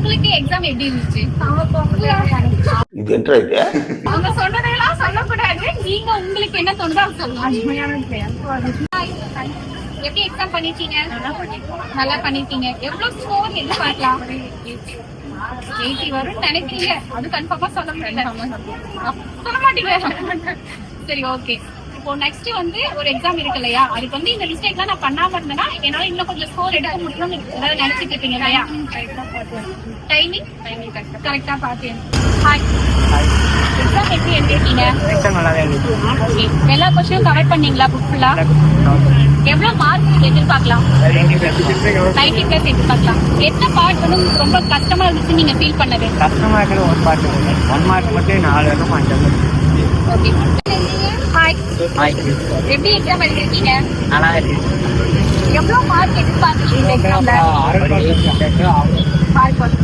உங்களுக்கு எக்ஸாம் எப்படி இருந்துச்சு? இது என்ன இது? அவங்க சொன்னதெல்லாம் சொல்லக்கூடாது. நீங்க உங்களுக்கு என்ன தோணுதோ அது சொல்லுங்க. எப்படி எக்ஸாம் பண்ணிட்டீங்க? நல்லா பண்ணிட்டீங்க. எவ்வளவு ஸ்கோர் எதிர்பார்க்கலாம்? 80 வரும் நினைக்கிறீங்க? அது கன்ஃபார்மா சொல்ல முடியல. சொல்ல மாட்டீங்க. சரி, ஓகே. இப்போ நெக்ஸ்ட் வந்து ஒரு எக்ஸாம் இருக்கு இல்லையா, அதுக்கு வந்து இந்த மிஸ்டேக்லாம் நான் பண்ணாம இருந்தேன்னா என்னால இன்னும் கொஞ்சம் ஸ்கோர் எடுக்க முடியும்னு ஏதாவது நினைச்சிட்டு இருக்கீங்க இல்லையா? டைமிங் கரெக்டா பார்த்தேன். ஹாய், எக்ஸாம் எப்படி எழுதிருக்கீங்க? ஓகே, எல்லா கொஸ்டினும் கவர் பண்ணீங்களா புக் ஃபுல்லா? எவ்வளவு மார்க் எதிர்பார்க்கலாம்? 90+ எதிர்பார்க்கலாம். எத்தனை பார்ட் வந்து ரொம்ப கஷ்டமா இருந்துச்சு நீங்க ஃபீல் பண்ணது? கஷ்டமா இருக்கிறது ஒரு பார்ட், 1 மார்க் மட்டும் 4 வரும் 5 வரும். ஓகே. ஹாய், ஹாய், எப்படி எக்ஸாம் எழுதிருக்கீங்க? நல்லா இருக்கு. எவ்வளவு மார்க் எதிர்பார்க்கறீங்க எக்ஸாம்ல? 6%